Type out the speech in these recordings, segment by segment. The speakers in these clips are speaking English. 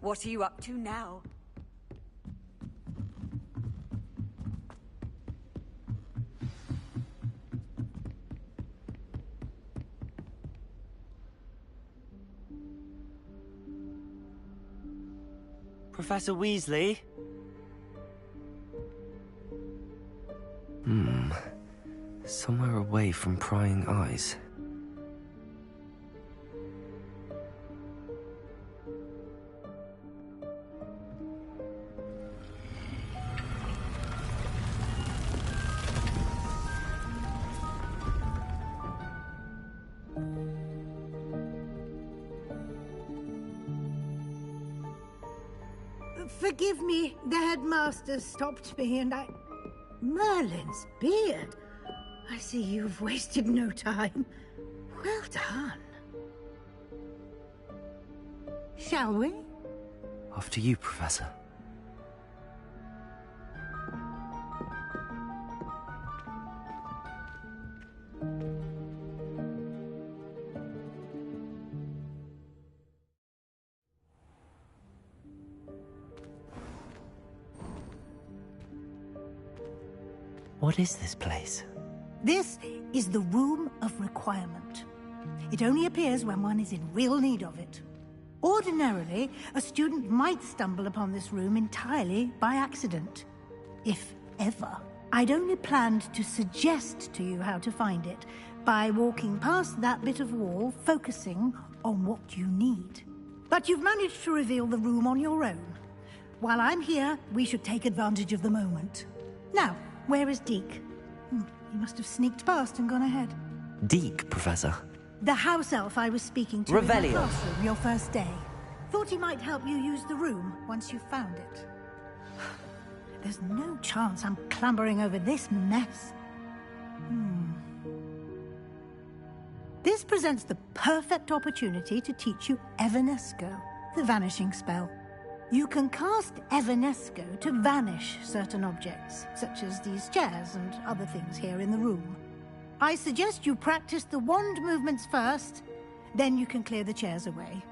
What are you up to now? Professor Weasley? Somewhere away from prying eyes. Forgive me, the headmaster stopped me and I... Merlin's beard! I see you've wasted no time. Well done. Shall we? After you, Professor. What is this place? This is the Room of Requirement. It only appears when one is in real need of it. Ordinarily, a student might stumble upon this room entirely by accident. If ever. I'd only planned to suggest to you how to find it by walking past that bit of wall, focusing on what you need. But you've managed to reveal the room on your own. While I'm here, we should take advantage of the moment. Now, where is Deke? He must have sneaked past and gone ahead. Deke, Professor. The house elf I was speaking to in the classroom your first day. Thought he might help you use the room once you found it. There's no chance I'm clambering over this mess. This presents the perfect opportunity to teach you Evanesco, the vanishing spell. You can cast Evanesco to vanish certain objects, such as these chairs and other things here in the room. I suggest you practice the wand movements first, then you can clear the chairs away.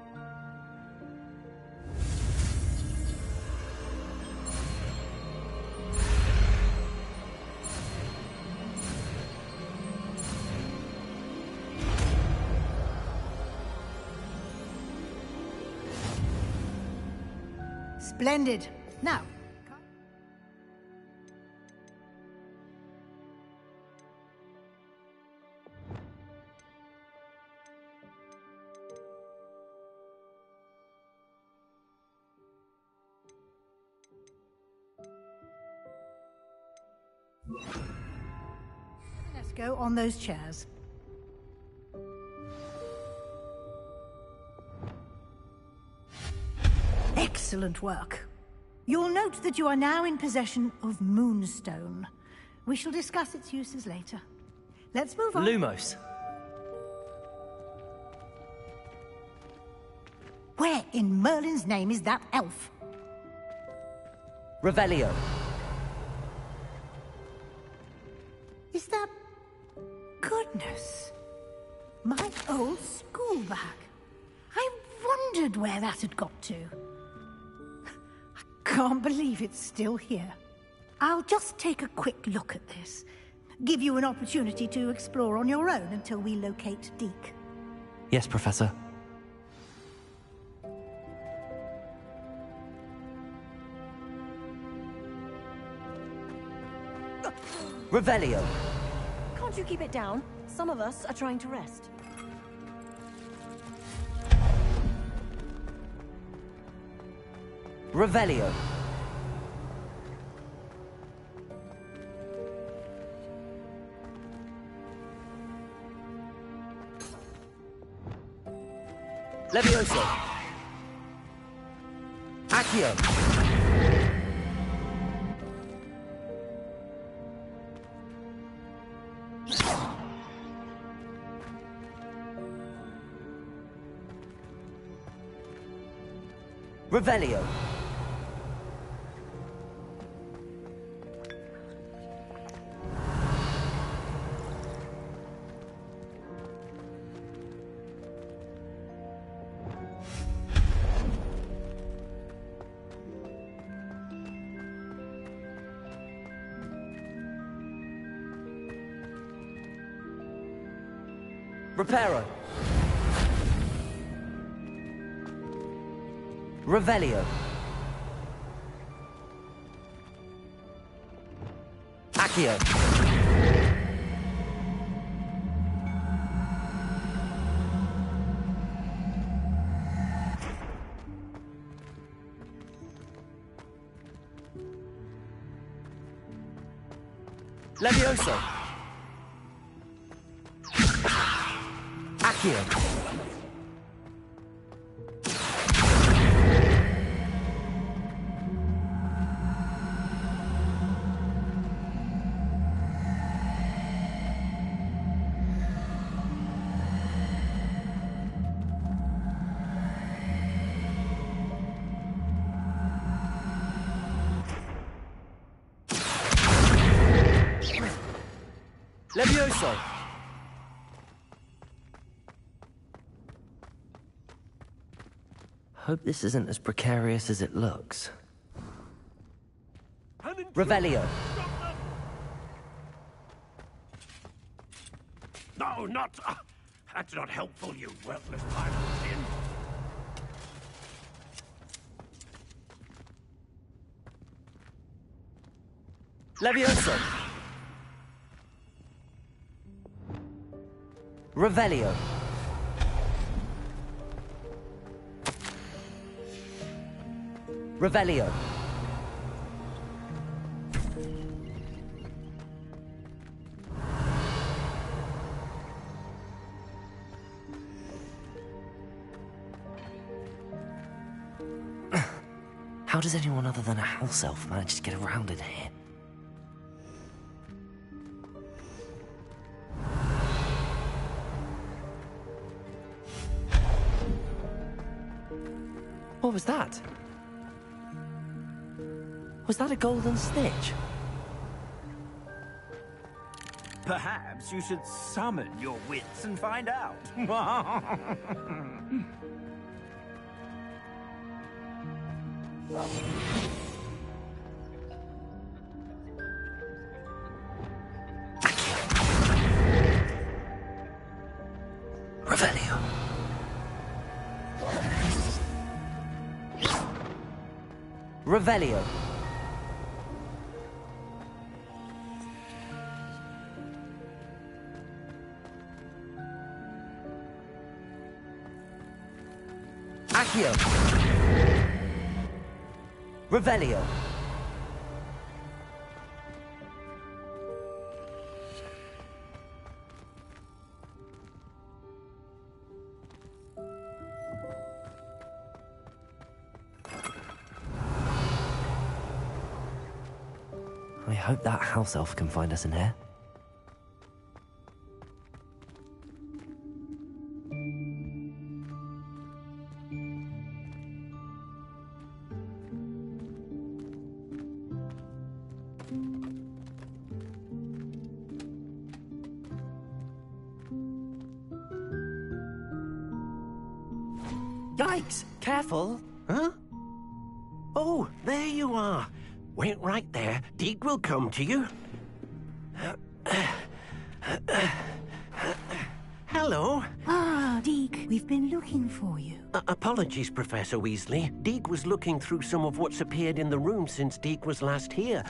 Splendid. Now. Let's go on those chairs. Excellent work. You'll note that you are now in possession of Moonstone. We shall discuss its uses later. Let's move on. Lumos. Where in Merlin's name is that elf? Revelio. Is that... Goodness. My old school bag. I wondered where that had got to. Can't believe it's still here. I'll just take a quick look at this. Give you an opportunity to explore on your own until we locate Deke. Yes, Professor. Revelio. Can't you keep it down? Some of us are trying to rest. Revelio. Levioso. Accio. Revelio. Reparo. Revelio. Accio. Levioso. Accio. Levioso. Hope this isn't as precarious as it looks. Revelio. No, not... that's not helpful, you worthless pile of tin. Levioso. Revelio. Revelio. How does anyone other than a house elf manage to get around in here? What was that? Was that a golden snitch? Perhaps you should summon your wits and find out. Revelio. Revelio. Accio. Revelio. I hope that house elf can find us in here. Yikes! Careful! Huh? Oh, there you are. Wait right there. Deke will come to you. Hello. Ah, Deke, we've been looking for you. Apologies, Professor Weasley. Deke was looking through some of what's appeared in the room since Deke was last here.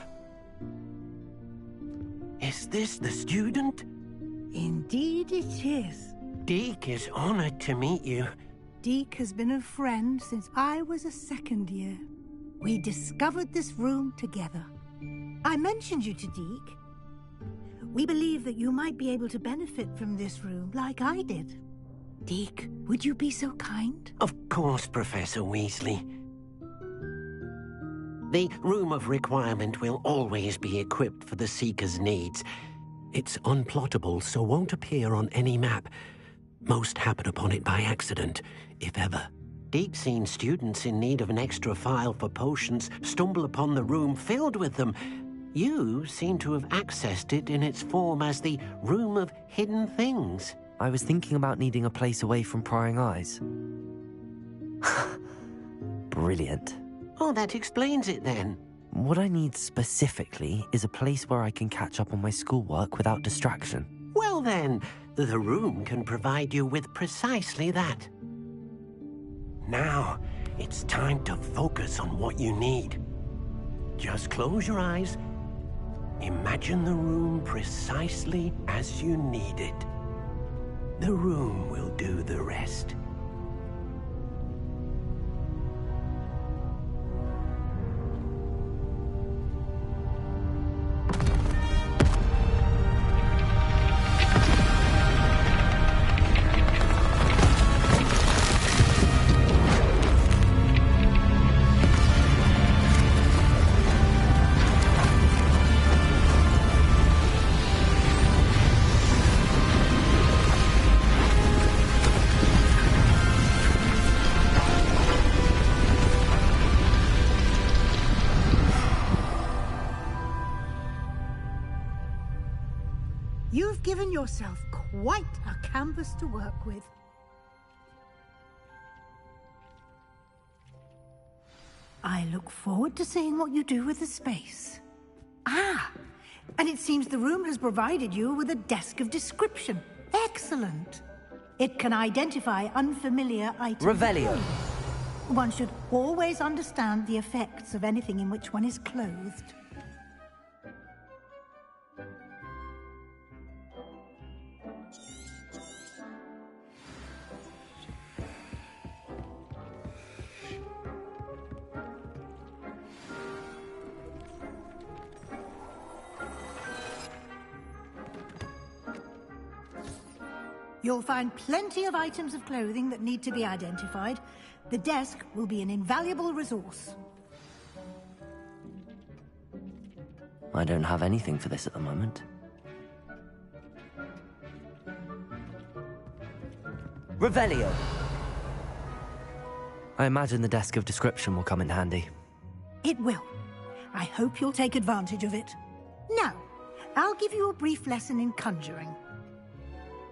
Is this the student? Indeed it is. Deke is honored to meet you. Deke has been a friend since I was a second year. We discovered this room together. I mentioned you to Deke. We believe that you might be able to benefit from this room like I did. Deke, would you be so kind? Of course, Professor Weasley. The Room of Requirement will always be equipped for the Seeker's needs. It's unplottable, so won't appear on any map. Most happen upon it by accident, if ever. Deke's seen students in need of an extra file for potions stumble upon the room filled with them. You seem to have accessed it in its form as the Room of Hidden Things. I was thinking about needing a place away from prying eyes. Brilliant. Oh, that explains it then. What I need specifically is a place where I can catch up on my schoolwork without distraction. Well then, The room can provide you with precisely that. Now, it's time to focus on what you need. Just close your eyes. Imagine the room precisely as you need it. The room will do the rest. You've given yourself quite a canvas to work with. I look forward to seeing what you do with the space. Ah, and it seems the room has provided you with a desk of description. Excellent. It can identify unfamiliar items. Revelio. One should always understand the effects of anything in which one is clothed. You'll find plenty of items of clothing that need to be identified. The desk will be an invaluable resource. I don't have anything for this at the moment. Revelio. I imagine the desk of description will come in handy. It will. I hope you'll take advantage of it. Now, I'll give you a brief lesson in conjuring.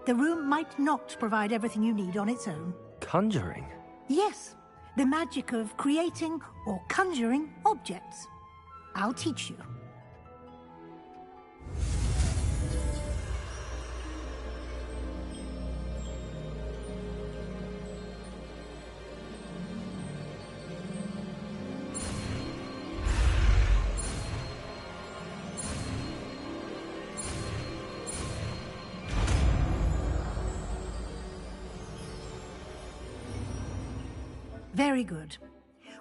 The room might not provide everything you need on its own. Conjuring? Yes, the magic of creating or conjuring objects. I'll teach you. Very good.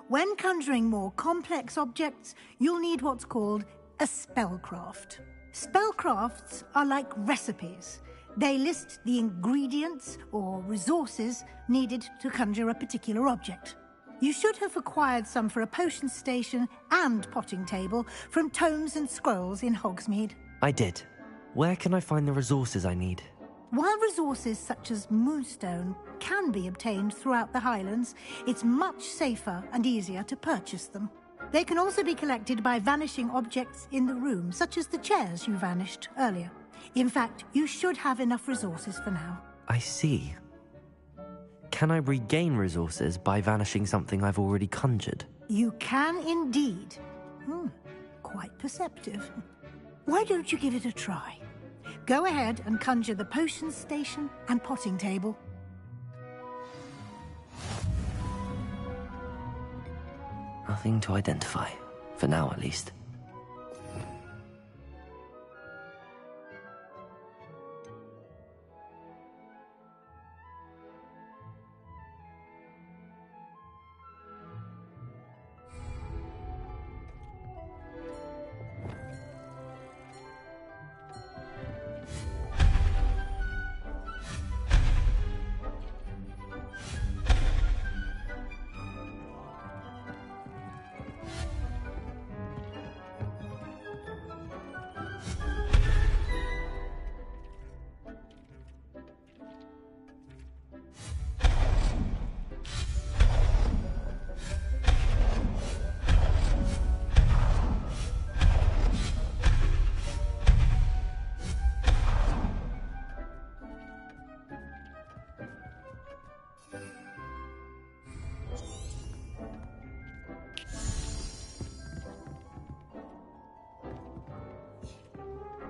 When conjuring more complex objects, you'll need what's called a spellcraft. Spellcrafts are like recipes. They list the ingredients or resources needed to conjure a particular object. You should have acquired some for a potion station and potting table from tomes and scrolls in Hogsmeade. I did. Where can I find the resources I need? While resources such as moonstone can be obtained throughout the Highlands, it's much safer and easier to purchase them. They can also be collected by vanishing objects in the room, such as the chairs you vanished earlier. In fact, you should have enough resources for now. I see. Can I regain resources by vanishing something I've already conjured? You can indeed. Quite perceptive. Why don't you give it a try? Go ahead and conjure the potion station and potting table. Nothing to identify. For now, at least.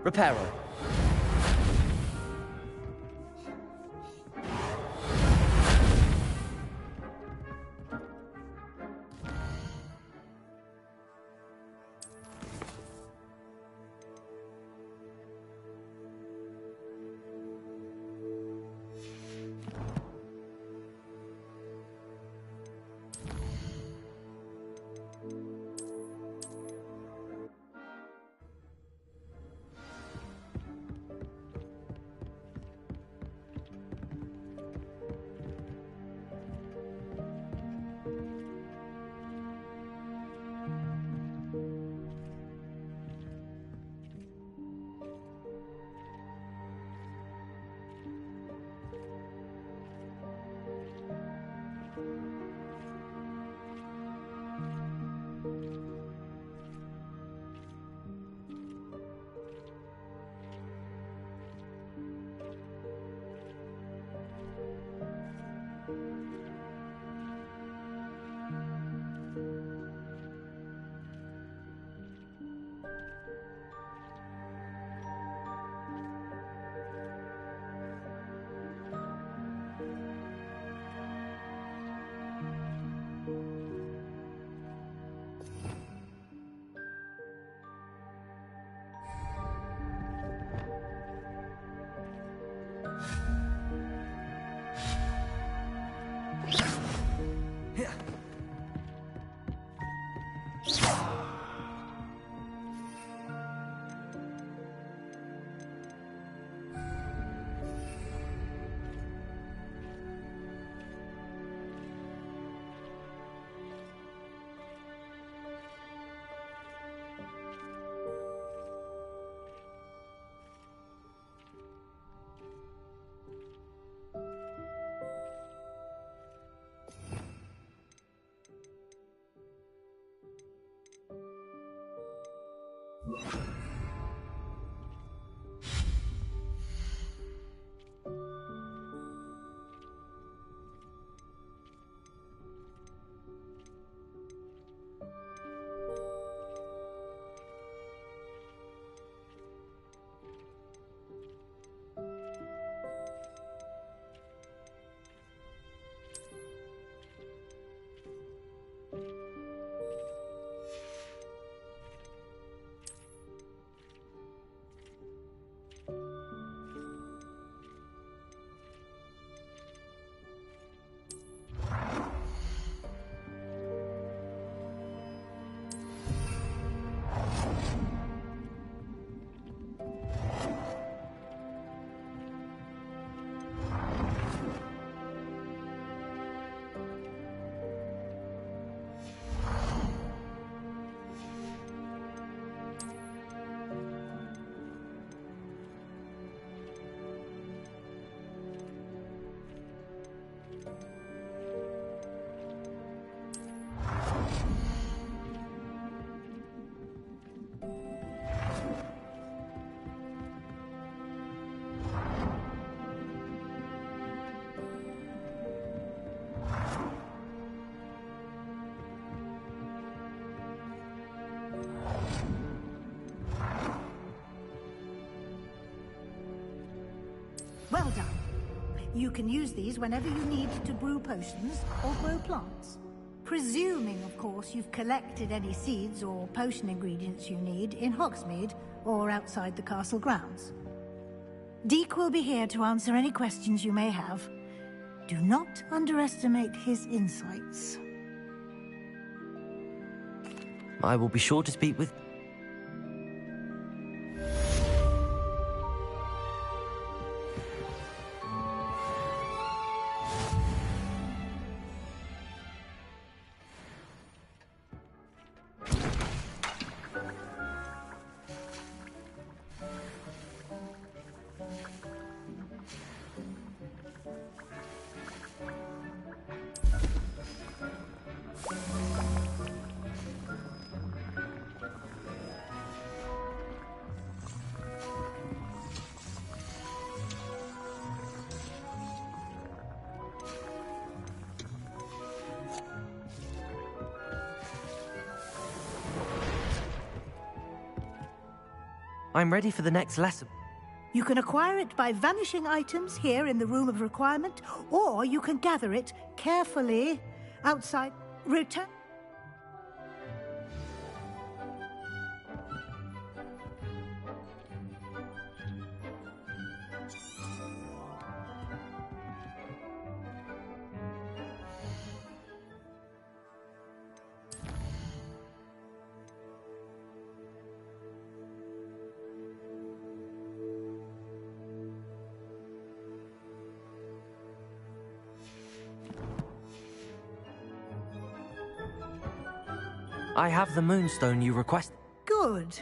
Reparo. Well done. You can use these whenever you need to brew potions or grow plants. Presuming, of course, you've collected any seeds or potion ingredients you need in Hogsmeade or outside the castle grounds. Deke will be here to answer any questions you may have. Do not underestimate his insights. I will be sure to speak with... I'm ready for the next lesson. You can acquire it by vanishing items here in the Room of Requirement, or you can gather it carefully outside. Return. I have the moonstone you requested. Good.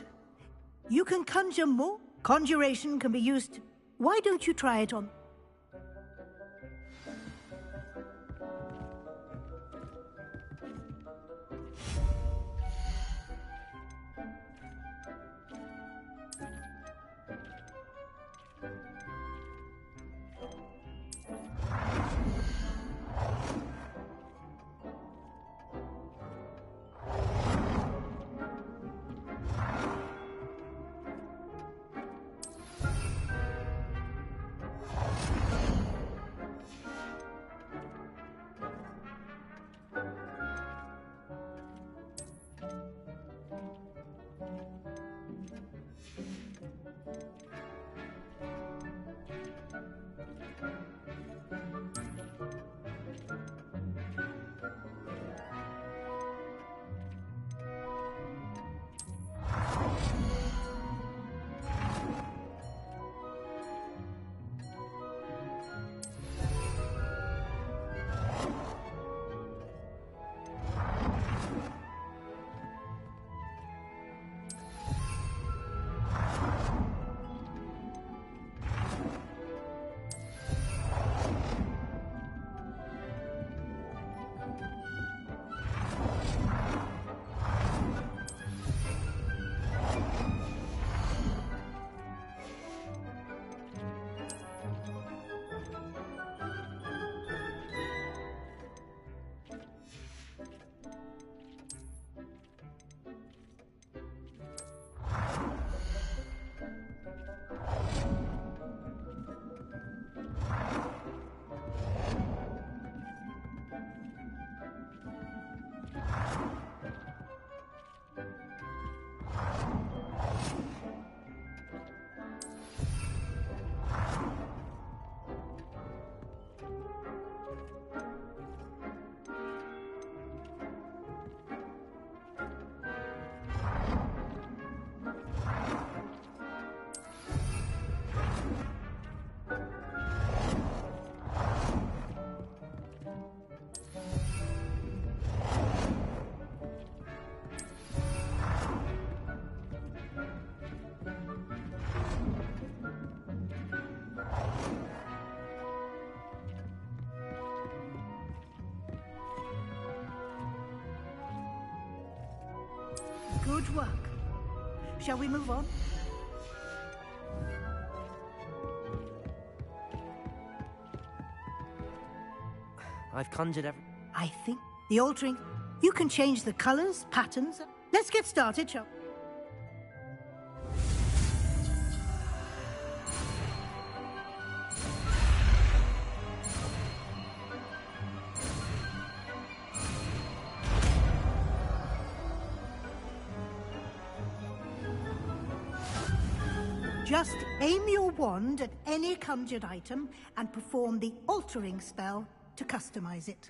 You can conjure more. Conjuration can be used. Why don't you try it on? Good work. Shall we move on? I've conjured every... I think the altering... You can change the colors, patterns... Let's get started, shall we? Just aim your wand at any conjured item and perform the altering spell to customize it.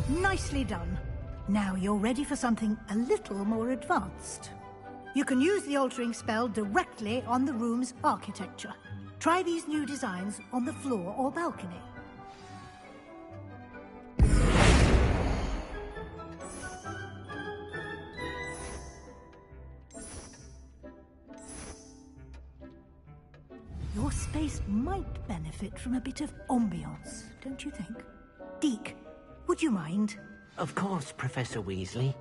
Nicely done. Now you're ready for something a little more advanced. You can use the altering spell directly on the room's architecture. Try these new designs on the floor or balcony. Your space might benefit from a bit of ambiance, don't you think? Deke, would you mind? Of course, Professor Weasley.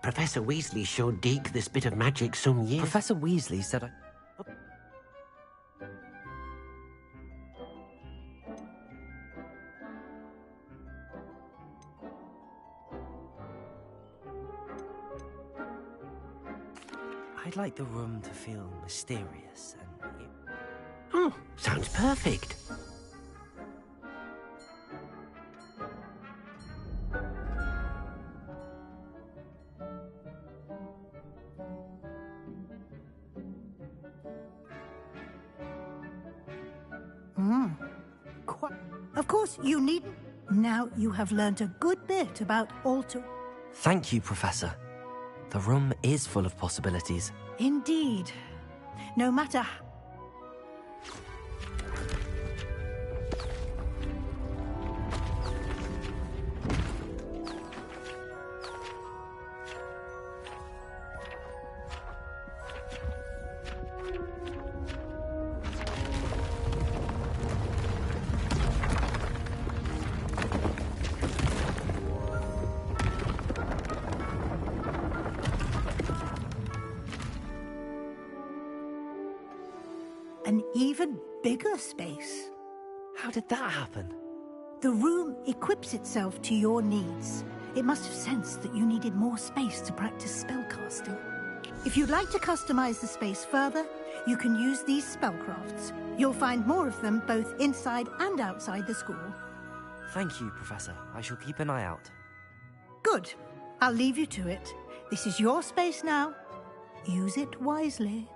Professor Weasley showed Deke this bit of magic some years... Professor Weasley said I... I'd like the room to feel mysterious and... Oh, sounds perfect. Of course, you needn't. Now you have learnt a good bit about alter... Thank you, Professor. The room is full of possibilities. Indeed. No matter... an even bigger space. How did that happen? The room equips itself to your needs. It must have sensed that you needed more space to practice spellcasting. If you'd like to customize the space further, you can use these spellcrafts. You'll find more of them both inside and outside the school. Thank you, Professor. I shall keep an eye out. Good. I'll leave you to it. This is your space now. Use it wisely.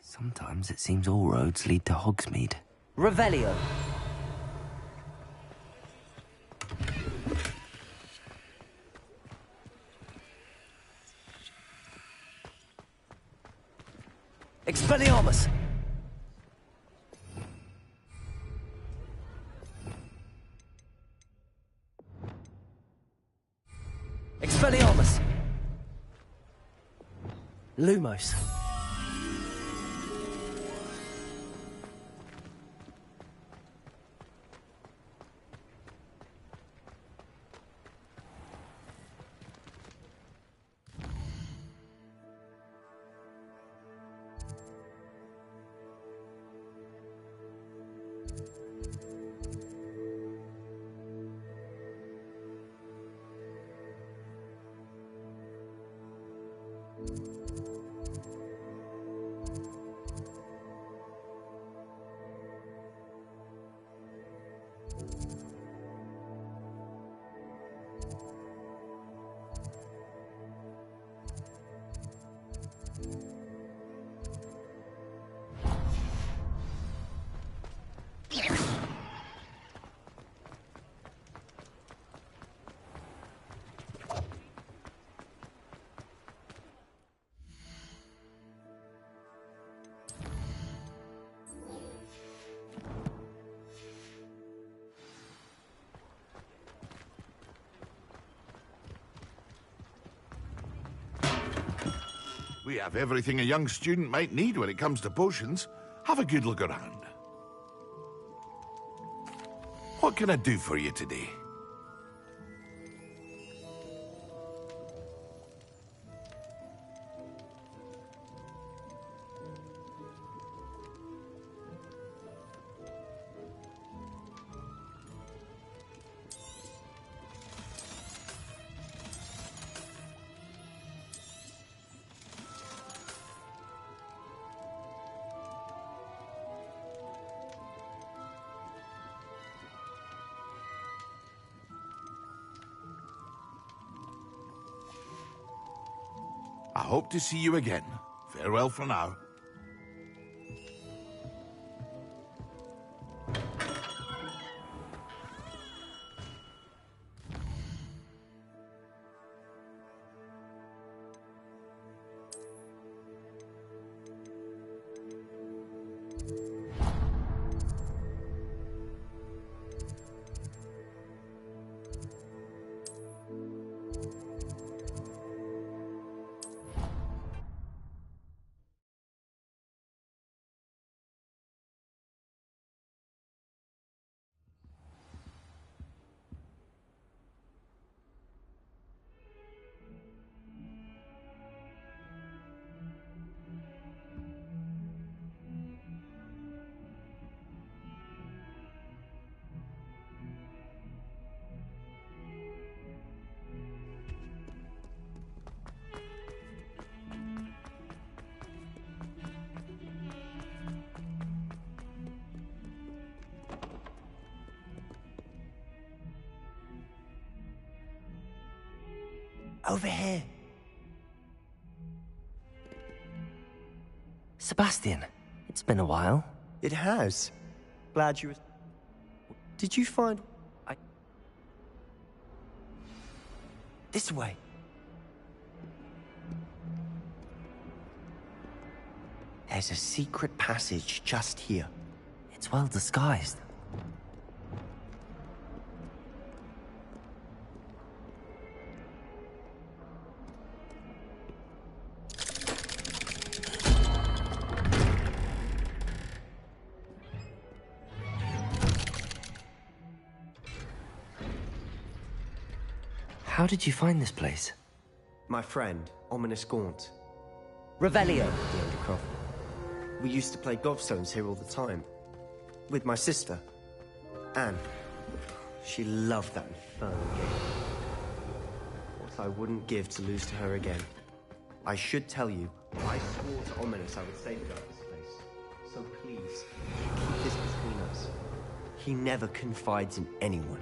Sometimes it seems all roads lead to Hogsmeade. Revelio. Expelliarmus. Expelliarmus. Lumos. We have everything a young student might need when it comes to potions. Have a good look around. What can I do for you today? I hope to see you again. Farewell for now. Over here. Sebastian, it's been a while. It has. Glad you... Did you find... This way. There's a secret passage just here. It's well disguised. How did you find this place? My friend, Ominous Gaunt. Revelio. The Undercroft. We used to play gobstones here all the time. With my sister, Anne. She loved that infernal game. What I wouldn't give to lose to her again. I should tell you, I swore to Ominous I would safeguard this place. So please, keep this between us. He never confides in anyone.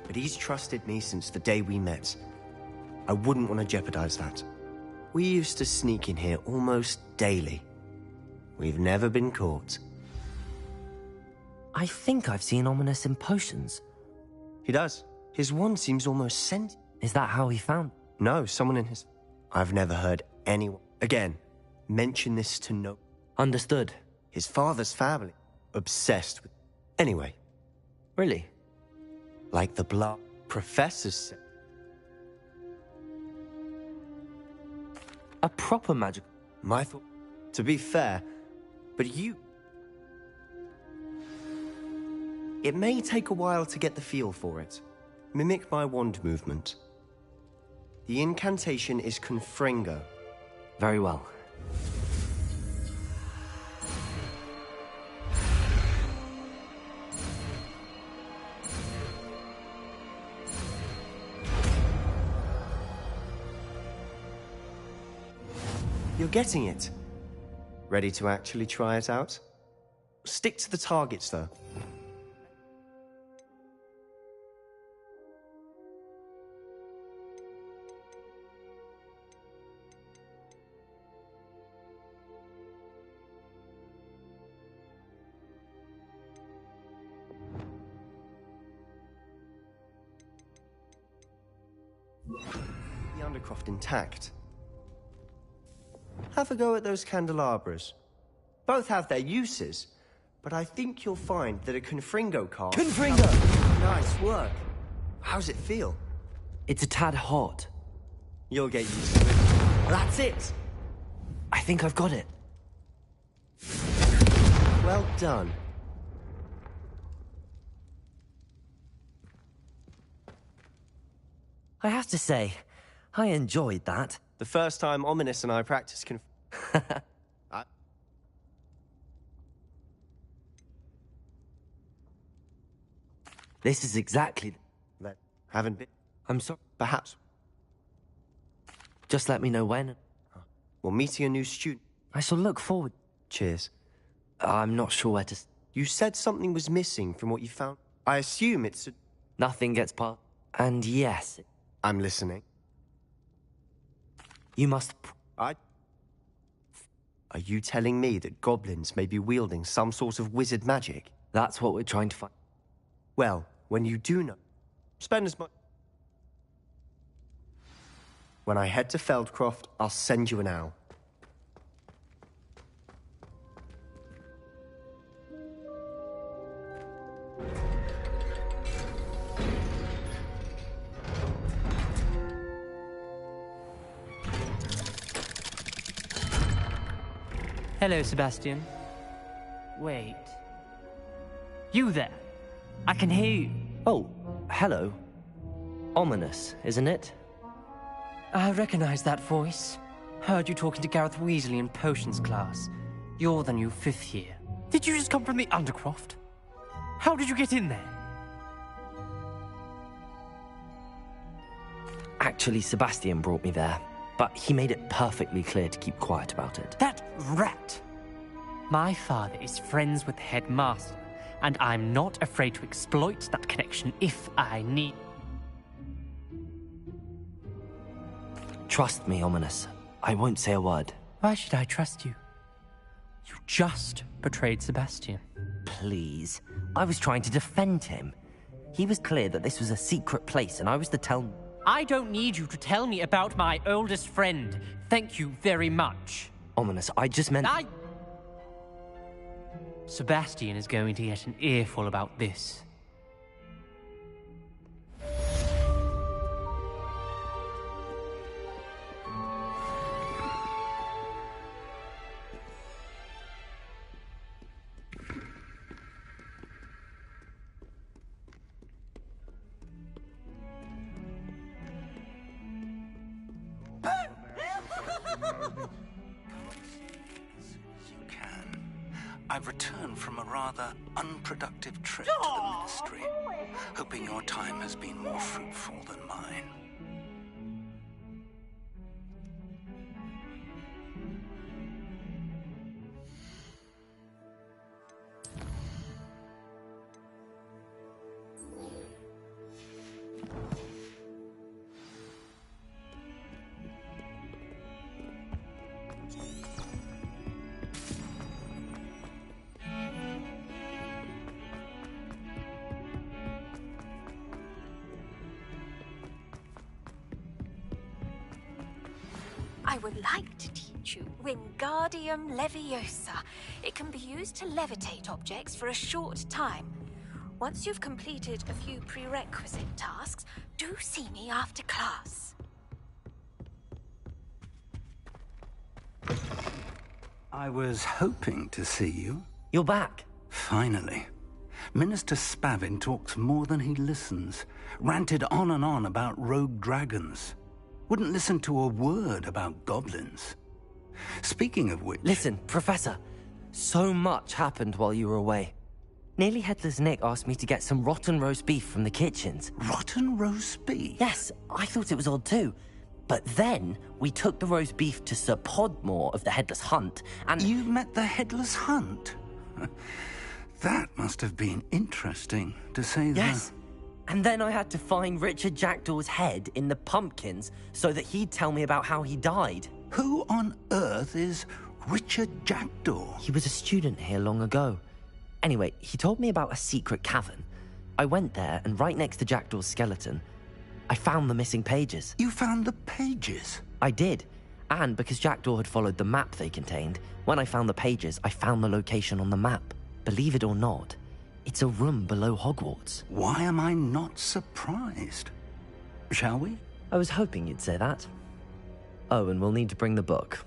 But he's trusted me since the day we met. I wouldn't want to jeopardize that. We used to sneak in here almost daily. We've never been caught. I think I've seen Ominous in potions. He does. His wand seems almost sent. Is that how he found? No, someone in his... I've never heard anyone... Again, mention this to no... Understood. His father's family. Obsessed with... Anyway. Really? Like the blood professors said. A proper magic... My thought... To be fair, but you... It may take a while to get the feel for it. Mimic my wand movement. The incantation is Confringo. Very well. You're getting it. Ready to actually try it out? Stick to the targets, though. The Undercroft intact. Have a go at those candelabras. Both have their uses, but I think you'll find that a Confringo card... Confringo! Nice work. How's it feel? It's a tad hot. You'll get used to it. That's it! think I've got it. Well done. I have to say, I enjoyed that. The first time Ominous and I practiced This is exactly... that haven't been. I'm sorry. Perhaps. Just let me know when. Well, meeting a new student. I shall look forward. Cheers. I'm not sure where to... You said something was missing from what you found. I assume it's a... Nothing gets past. And yes, I'm listening. you must... Are you telling me that goblins may be wielding some sort of wizard magic? That's what we're trying to find. Well, when you do know, spend as much... When I head to Feldcroft, I'll send you an owl. Hello, Sebastian. Wait. You there? I can hear you. Oh, hello. Ominous, isn't it? I recognize that voice. Heard you talking to Gareth Weasley in potions class. You're the new 5th year. Did you just come from the Undercroft? How did you get in there? Actually, Sebastian brought me there, but he made it perfectly clear to keep quiet about it. That rat! My father is friends with the headmaster, and I'm not afraid to exploit that connection if I need. Trust me, Ominous. I won't say a word. Why should I trust you? You just betrayed Sebastian. Please. I was trying to defend him. He was clear that this was a secret place, and I was to tell... I don't need you to tell me about my oldest friend. Thank you very much. Ominous, I just meant... Sebastian is going to get an earful about this. I've returned from a rather unproductive trip to the Ministry, hoping your time has been more fruitful than mine. I would like to teach you Wingardium Leviosa. It can be used to levitate objects for a short time. Once you've completed a few prerequisite tasks, do see me after class. I was hoping to see you. You're back. Finally. Minister Spavin talks more than he listens. Ranted on and on about rogue dragons. Wouldn't listen to a word about goblins. Speaking of which... Listen, Professor. So much happened while you were away. Nearly Headless Nick asked me to get some rotten roast beef from the kitchens. Rotten roast beef? Yes, I thought it was odd too. But then, we took the roast beef to Sir Podmore of the Headless Hunt, and... You met the Headless Hunt? That must have been interesting, to say the... Yes. And then I had to find Richard Jackdaw's head in the pumpkins so that he'd tell me about how he died. Who on earth is Richard Jackdaw? He was a student here long ago. Anyway, he told me about a secret cavern. I went there, and right next to Jackdaw's skeleton, I found the missing pages. You found the pages? I did. And because Jackdaw had followed the map they contained, when I found the pages, I found the location on the map. Believe it or not, it's a room below Hogwarts. Why am I not surprised? Shall we? I was hoping you'd say that. Oh, and we'll need to bring the book.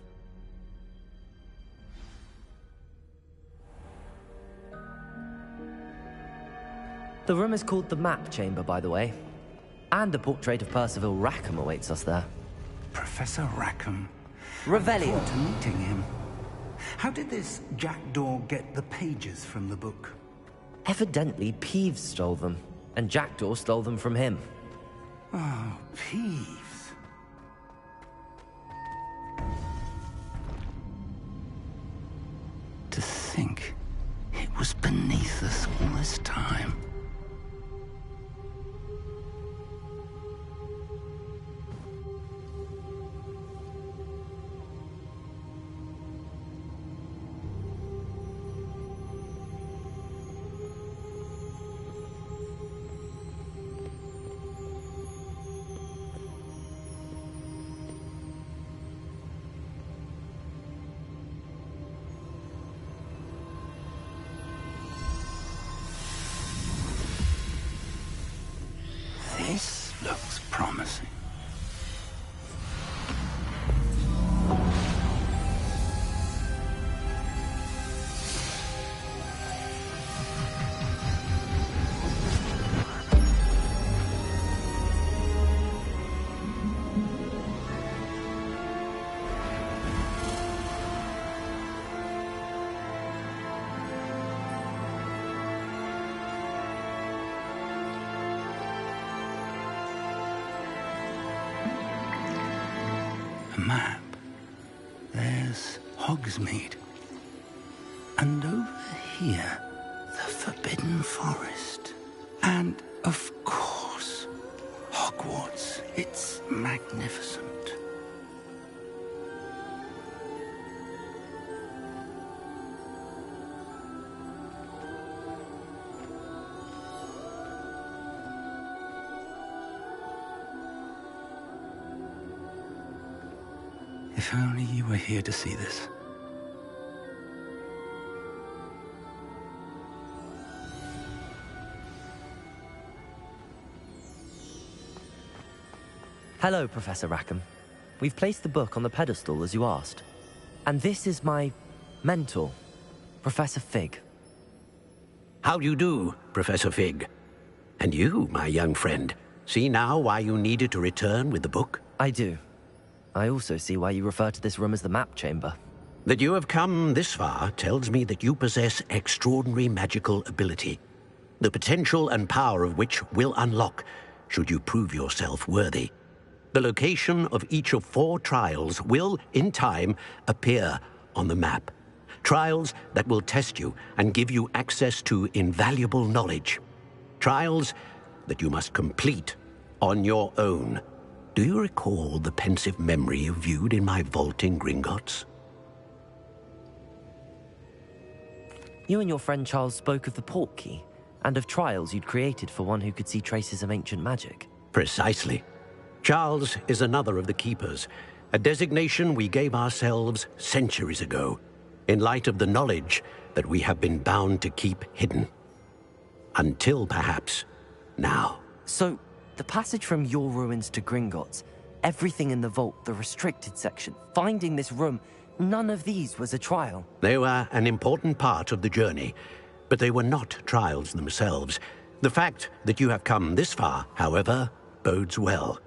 The room is called the Map Chamber, by the way. And a portrait of Percival Rackham awaits us there. Professor Rackham. Revelio. I look forward to meeting him. How did this jackdaw get the pages from the book? Evidently, ps5 stole them, and Jackdaw stole them from him. Oh, ps5. To think it was beneath us all this time. This looks promising. Map. There's Hogsmeade. And over here, the Forbidden Forest. And, of course, Hogwarts. It's magnificent. If only you were here to see this. Hello, Professor Rackham. We've placed the book on the pedestal as you asked. And this is my mentor, Professor Fig. How do you do, Professor Fig? And you, my young friend, see now why you needed to return with the book? I do. I also see why you refer to this room as the Map Chamber. That you have come this far tells me that you possess extraordinary magical ability, the potential and power of which will unlock should you prove yourself worthy. The location of each of 4 trials will, in time, appear on the map. Trials that will test you and give you access to invaluable knowledge. Trials that you must complete on your own. Do you recall the pensive memory you viewed in my vault in Gringotts? You and your friend Charles spoke of the Portkey, and of trials you'd created for one who could see traces of ancient magic. Precisely. Charles is another of the Keepers, a designation we gave ourselves centuries ago, in light of the knowledge that we have been bound to keep hidden. Until, perhaps, now. So, the passage from your ruins to Gringotts, everything in the vault, the restricted section, finding this room, none of these was a trial. They were an important part of the journey, but they were not trials themselves. The fact that you have come this far, however, bodes well.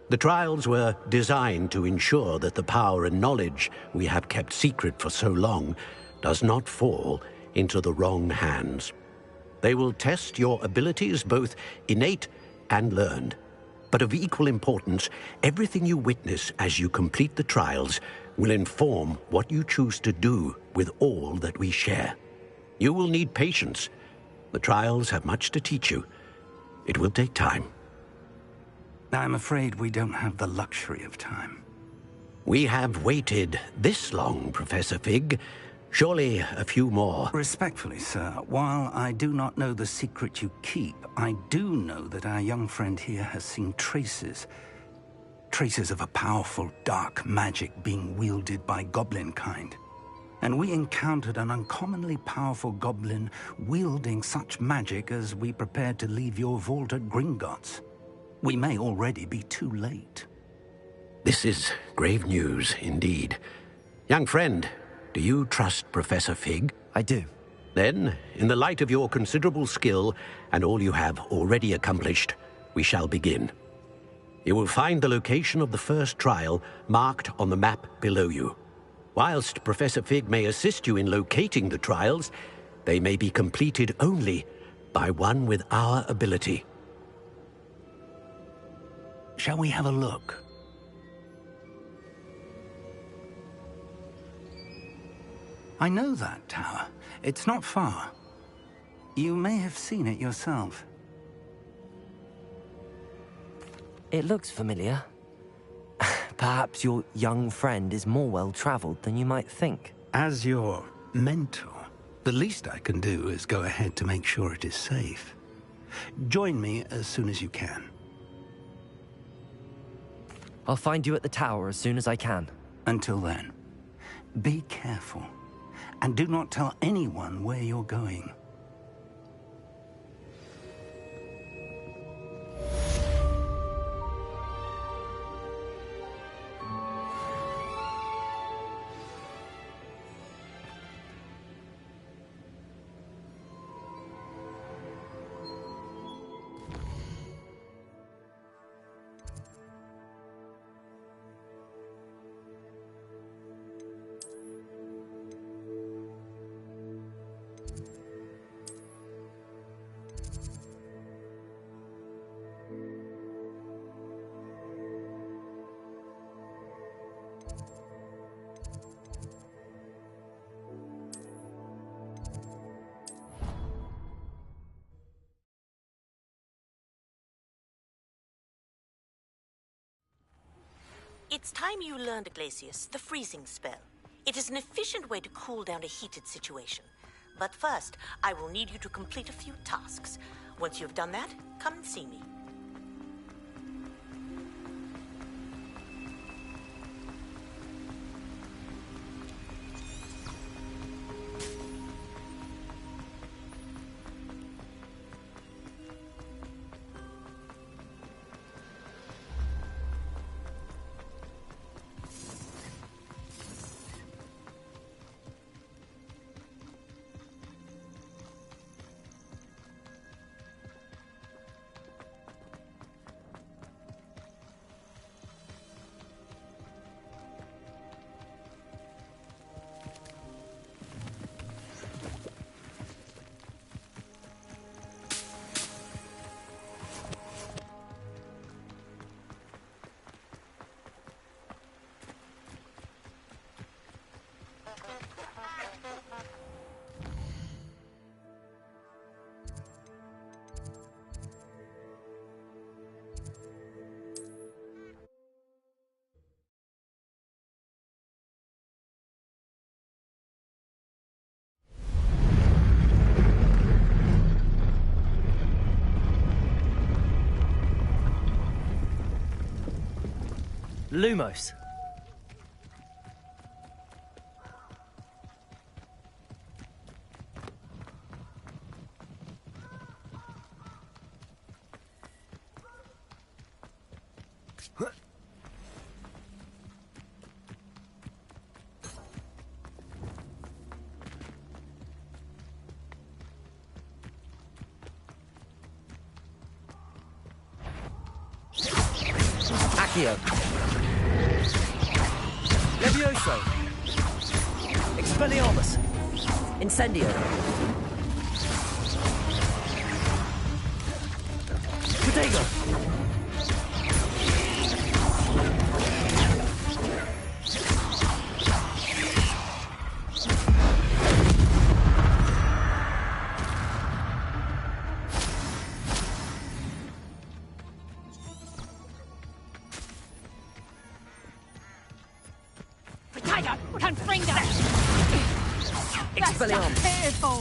The trials were designed to ensure that the power and knowledge we have kept secret for so long does not fall into the wrong hands. They will test your abilities, both innate and learned. But of equal importance, everything you witness as you complete the trials will inform what you choose to do with all that we share. You will need patience. The trials have much to teach you. It will take time. I'm afraid we don't have the luxury of time. We have waited this long, Professor Fig. Surely a few more. Respectfully, sir, while I do not know the secret you keep, I do know that our young friend here has seen traces of a powerful dark magic being wielded by goblin kind. And we encountered an uncommonly powerful goblin wielding such magic as we prepared to leave your vault at Gringotts. We may already be too late. This is grave news indeed. Young friend, do you trust Professor Fig? I do. Then, in the light of your considerable skill and all you have already accomplished, we shall begin. You will find the location of the first trial marked on the map below you. Whilst Professor Fig may assist you in locating the trials, they may be completed only by one with our ability. Shall we have a look? I know that tower. It's not far. You may have seen it yourself. It looks familiar. Perhaps your young friend is more well-traveled than you might think. As your mentor, the least I can do is go ahead to make sure it is safe. Join me as soon as you can. I'll find you at the tower as soon as I can. Until then, be careful. And do not tell anyone where you're going. It's time you learned, Glacius, the freezing spell. It is an efficient way to cool down a heated situation. But first, I will need you to complete a few tasks. Once you've done that, come and see me. Lumos. Accio. Levioso. Expelliarmus. Incendio. Protego. Expelliarmus. Pitiful.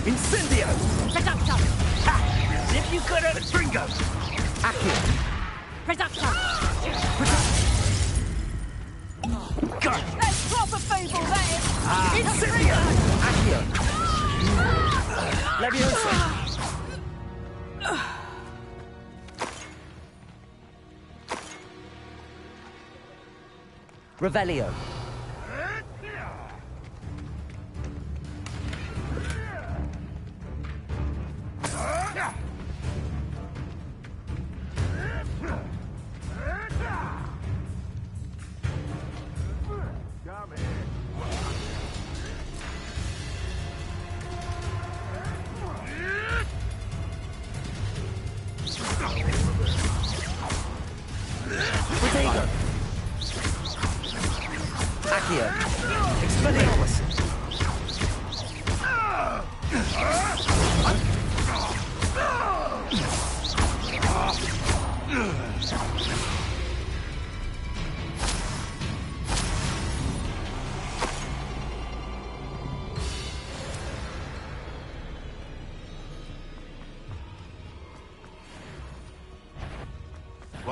Incendio. Reductor. If you could have... Stringo. Accio. Reductor. God. That's proper feeble, that is. Incendio. Accio. Levioso. Revelio.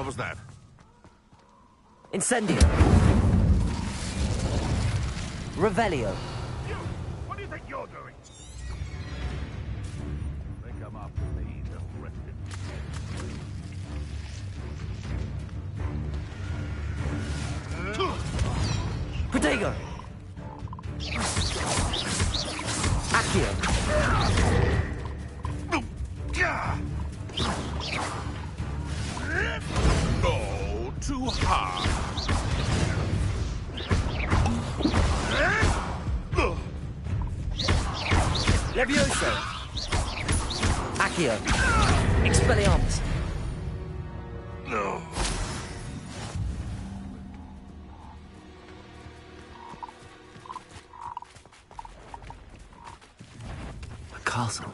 What was that? Incendio. Revelio. You! What do you think you're doing? They come after me, just rest it. Protego. Accio. Oh, too hard. Levioso. Accio. Expelliarmus. No. A castle.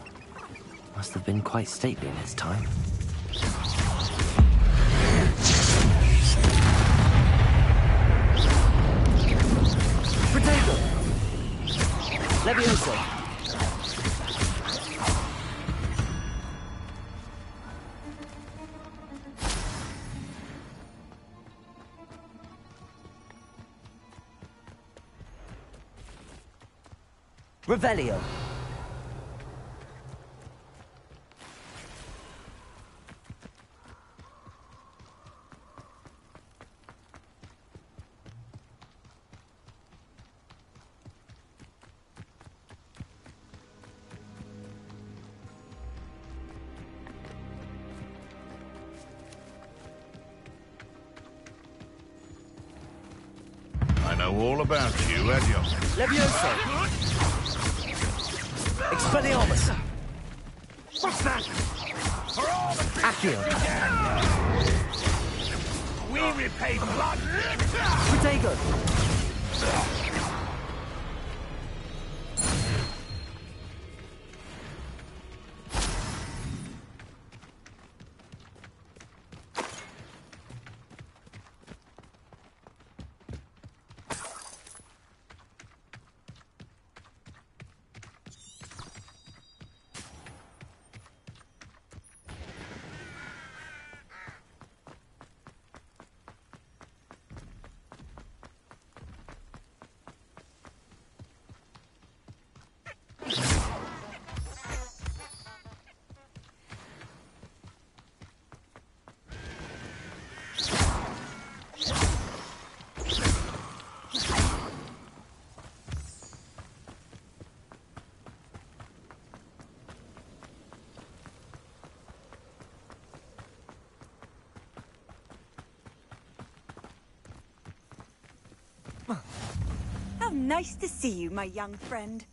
Must have been quite stately in its time. Protego. Levioso. Revelio. I know all about you, Adios. Levioso. Expelliarmus. What's that? For all the Accio. we repay blood. Protego. How nice to see you, my young friend.